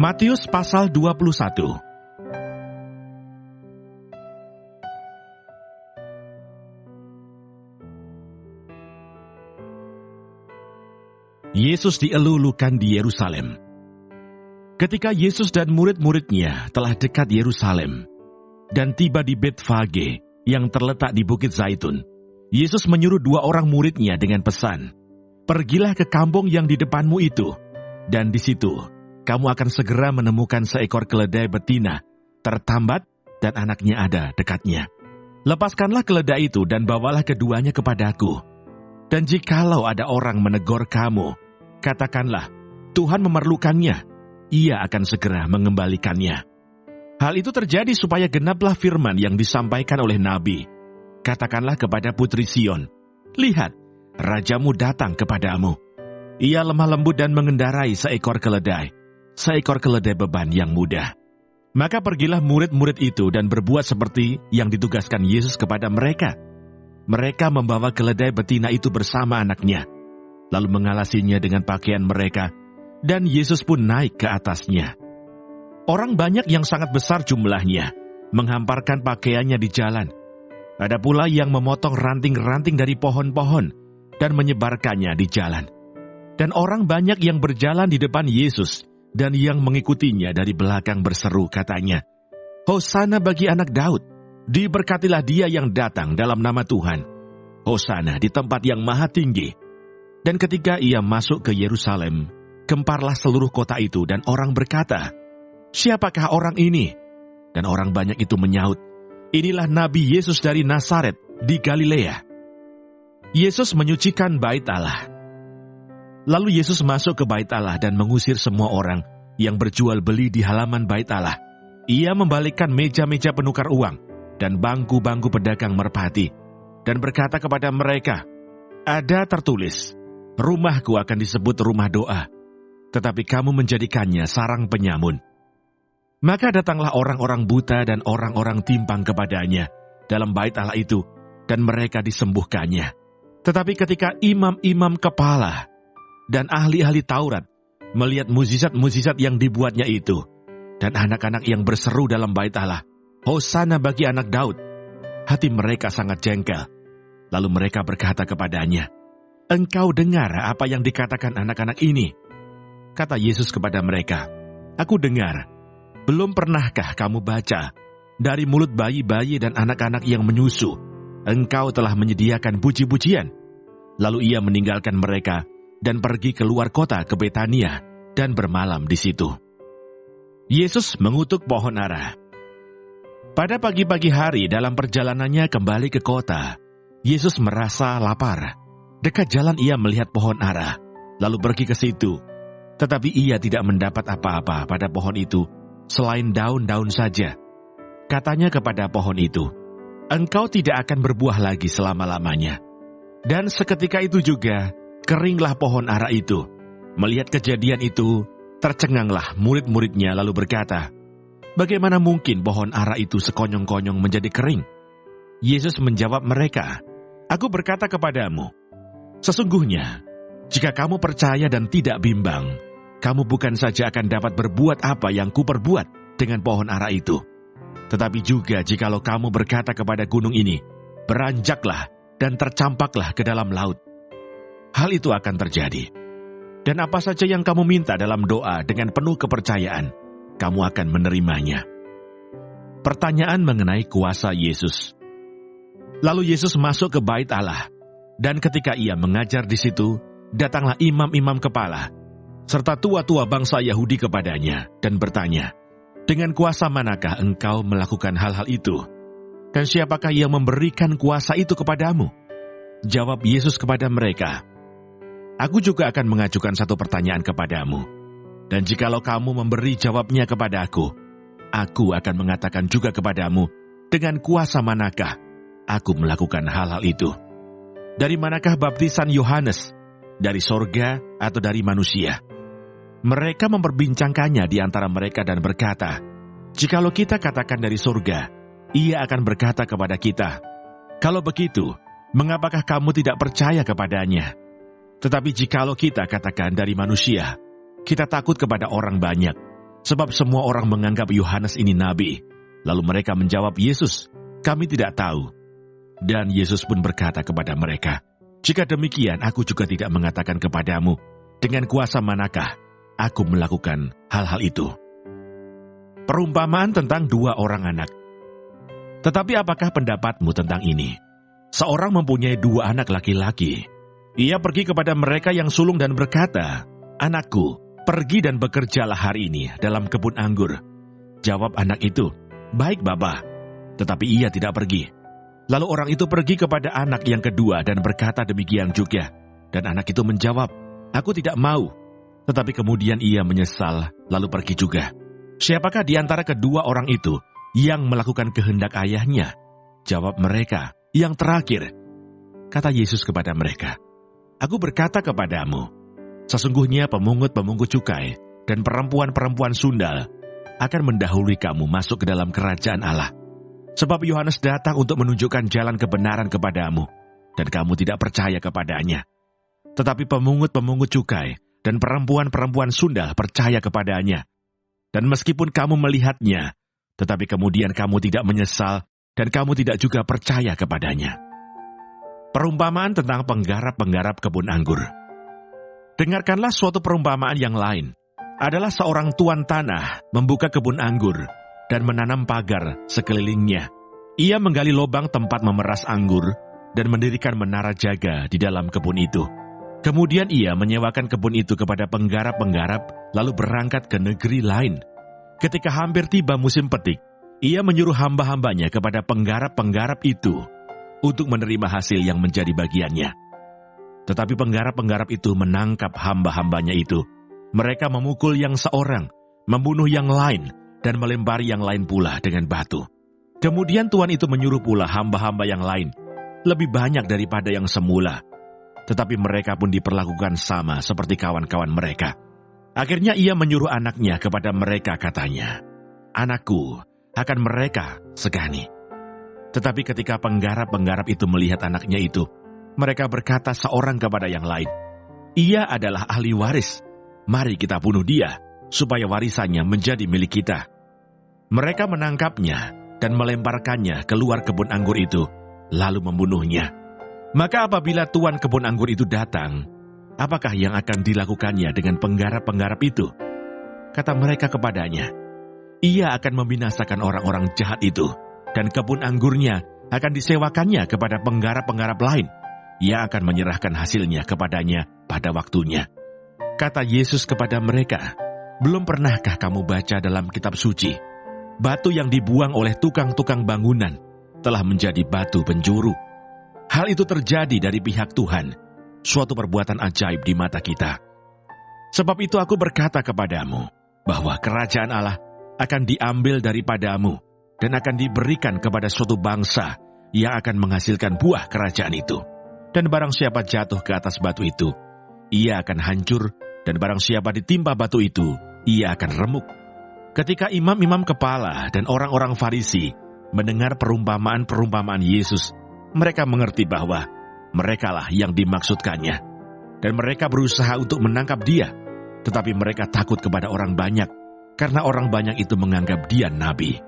Matius pasal 21. Yesus dielulukan di Yerusalem. Ketika Yesus dan murid-muridnya telah dekat Yerusalem dan tiba di Betfage yang terletak di Bukit Zaitun, Yesus menyuruh 2 orang muridnya dengan pesan, "Pergilah ke kampung yang di depanmu itu, dan di situ kamu akan segera menemukan seekor keledai betina, tertambat dan anaknya ada dekatnya. Lepaskanlah keledai itu dan bawalah keduanya kepadaku. Dan jikalau ada orang menegur kamu, katakanlah, Tuhan memerlukannya, ia akan segera mengembalikannya." Hal itu terjadi supaya genaplah firman yang disampaikan oleh Nabi. "Katakanlah kepada putri Sion, lihat, rajamu datang kepadamu. Ia lemah lembut dan mengendarai seekor keledai beban yang mudah." Maka pergilah murid-murid itu dan berbuat seperti yang ditugaskan Yesus kepada mereka. Mereka membawa keledai betina itu bersama anaknya, lalu mengalasinya dengan pakaian mereka, dan Yesus pun naik ke atasnya. Orang banyak yang sangat besar jumlahnya menghamparkan pakaiannya di jalan. Ada pula yang memotong ranting-ranting dari pohon-pohon dan menyebarkannya di jalan. Dan orang banyak yang berjalan di depan Yesus dan yang mengikutinya dari belakang berseru katanya, "Hosana bagi anak Daud, diberkatilah dia yang datang dalam nama Tuhan. Hosana di tempat yang maha tinggi." Dan ketika ia masuk ke Yerusalem, gemparlah seluruh kota itu dan orang berkata, "Siapakah orang ini?" Dan orang banyak itu menyaut, "Inilah Nabi Yesus dari Nazaret di Galilea." Yesus menyucikan bait Allah. Lalu Yesus masuk ke bait Allah dan mengusir semua orang yang berjual beli di halaman bait Allah. Ia membalikkan meja-meja penukar uang dan bangku-bangku pedagang merpati, dan berkata kepada mereka, "Ada tertulis, rumahku akan disebut rumah doa, tetapi kamu menjadikannya sarang penyamun." Maka datanglah orang-orang buta dan orang-orang timpang kepadanya dalam bait Allah itu, dan mereka disembuhkannya. Tetapi ketika imam-imam kepala dan ahli-ahli Taurat melihat mukjizat-mukjizat yang dibuatnya itu, dan anak-anak yang berseru dalam bait Allah, "Hosana bagi anak Daud," hati mereka sangat jengkel. Lalu mereka berkata kepadanya, "Engkau dengar apa yang dikatakan anak-anak ini?" Kata Yesus kepada mereka, "Aku dengar. Belum pernahkah kamu baca, dari mulut bayi-bayi dan anak-anak yang menyusu, engkau telah menyediakan puji-pujian?" Lalu ia meninggalkan mereka dan pergi keluar kota ke Betania dan bermalam di situ. Yesus mengutuk pohon ara. Pada pagi-pagi hari dalam perjalanannya kembali ke kota, Yesus merasa lapar. Dekat jalan ia melihat pohon ara, lalu pergi ke situ. Tetapi ia tidak mendapat apa-apa pada pohon itu, selain daun-daun saja. Katanya kepada pohon itu, "Engkau tidak akan berbuah lagi selama-lamanya." Dan seketika itu juga, keringlah pohon ara itu. Melihat kejadian itu, tercenganglah murid-muridnya lalu berkata, "Bagaimana mungkin pohon ara itu sekonyong-konyong menjadi kering?" Yesus menjawab mereka, "Aku berkata kepadamu, sesungguhnya, jika kamu percaya dan tidak bimbang, kamu bukan saja akan dapat berbuat apa yang kuperbuat dengan pohon ara itu, tetapi juga jikalau kamu berkata kepada gunung ini, beranjaklah dan tercampaklah ke dalam laut, hal itu akan terjadi. Dan apa saja yang kamu minta dalam doa dengan penuh kepercayaan, kamu akan menerimanya." Pertanyaan mengenai kuasa Yesus. Lalu Yesus masuk ke bait Allah, dan ketika ia mengajar di situ, datanglah imam-imam kepala serta tua-tua bangsa Yahudi kepadanya dan bertanya, "Dengan kuasa manakah engkau melakukan hal-hal itu? Dan siapakah yang memberikan kuasa itu kepadamu?" Jawab Yesus kepada mereka, "Aku juga akan mengajukan satu pertanyaan kepadamu, dan jikalau kamu memberi jawabnya kepada aku akan mengatakan juga kepadamu, dengan kuasa manakah aku melakukan hal-hal itu. Dari manakah baptisan Yohanes? Dari sorga atau dari manusia?" Mereka memperbincangkannya di antara mereka dan berkata, "Jikalau kita katakan dari sorga, ia akan berkata kepada kita, 'Kalau begitu, mengapakah kamu tidak percaya kepadanya?' Tetapi jikalau kita katakan dari manusia, kita takut kepada orang banyak, Sebab semua orang menganggap Yohanes ini nabi. Lalu mereka menjawab Yesus, "Kami tidak tahu." Dan Yesus pun berkata kepada mereka, "Jika demikian, aku juga tidak mengatakan kepadamu, dengan kuasa manakah aku melakukan hal-hal itu." Perumpamaan tentang 2 orang anak. Tetapi apakah pendapatmu tentang ini? Seorang mempunyai 2 anak laki-laki. Ia pergi kepada mereka yang sulung dan berkata, "Anakku, pergi dan bekerjalah hari ini dalam kebun anggur." Jawab anak itu, "Baik, Bapa." Tetapi ia tidak pergi. Lalu orang itu pergi kepada anak yang kedua dan berkata demikian juga. Dan anak itu menjawab, "Aku tidak mau." Tetapi kemudian ia menyesal, lalu pergi juga. Siapakah di antara kedua orang itu yang melakukan kehendak ayahnya? Jawab mereka, "Yang terakhir." Kata Yesus kepada mereka, "Aku berkata kepadamu, sesungguhnya pemungut-pemungut cukai dan perempuan-perempuan sundal akan mendahului kamu masuk ke dalam kerajaan Allah. Sebab Yohanes datang untuk menunjukkan jalan kebenaran kepadamu, dan kamu tidak percaya kepadanya. Tetapi pemungut-pemungut cukai dan perempuan-perempuan sundal percaya kepadanya. Dan meskipun kamu melihatnya, tetapi kemudian kamu tidak menyesal, dan kamu tidak juga percaya kepadanya." Perumpamaan tentang penggarap-penggarap kebun anggur. Dengarkanlah suatu perumpamaan yang lain. Adalah seorang tuan tanah membuka kebun anggur dan menanam pagar sekelilingnya. Ia menggali lubang tempat memeras anggur dan mendirikan menara jaga di dalam kebun itu. Kemudian ia menyewakan kebun itu kepada penggarap-penggarap, lalu berangkat ke negeri lain. Ketika hampir tiba musim petik, ia menyuruh hamba-hambanya kepada penggarap-penggarap itu untuk menerima hasil yang menjadi bagiannya. Tetapi penggarap-penggarap itu menangkap hamba-hambanya itu. Mereka memukul yang seorang, membunuh yang lain, dan melempari yang lain pula dengan batu. Kemudian Tuhan itu menyuruh pula hamba-hamba yang lain, lebih banyak daripada yang semula. Tetapi mereka pun diperlakukan sama seperti kawan-kawan mereka. Akhirnya ia menyuruh anaknya kepada mereka, katanya, "Anakku, akan mereka segani." Tetapi ketika penggarap-penggarap itu melihat anaknya itu, mereka berkata seorang kepada yang lain, "Ia adalah ahli waris. Mari kita bunuh dia, supaya warisannya menjadi milik kita." Mereka menangkapnya dan melemparkannya keluar kebun anggur itu, lalu membunuhnya. Maka apabila tuan kebun anggur itu datang, apakah yang akan dilakukannya dengan penggarap-penggarap itu? Kata mereka kepadanya, "Ia akan membinasakan orang-orang jahat itu, dan kebun anggurnya akan disewakannya kepada penggarap-penggarap lain. Ia akan menyerahkan hasilnya kepadanya pada waktunya." Kata Yesus kepada mereka, "Belum pernahkah kamu baca dalam kitab suci, batu yang dibuang oleh tukang-tukang bangunan telah menjadi batu penjuru? Hal itu terjadi dari pihak Tuhan, suatu perbuatan ajaib di mata kita. Sebab itu aku berkata kepadamu, bahwa kerajaan Allah akan diambil daripadamu, dan akan diberikan kepada suatu bangsa yang akan menghasilkan buah kerajaan itu. Dan barang siapa jatuh ke atas batu itu, ia akan hancur, dan barang siapa ditimpa batu itu, ia akan remuk." Ketika imam-imam kepala dan orang-orang Farisi mendengar perumpamaan-perumpamaan Yesus, mereka mengerti bahwa merekalah yang dimaksudkannya, dan mereka berusaha untuk menangkap dia. Tetapi mereka takut kepada orang banyak, karena orang banyak itu menganggap dia nabi.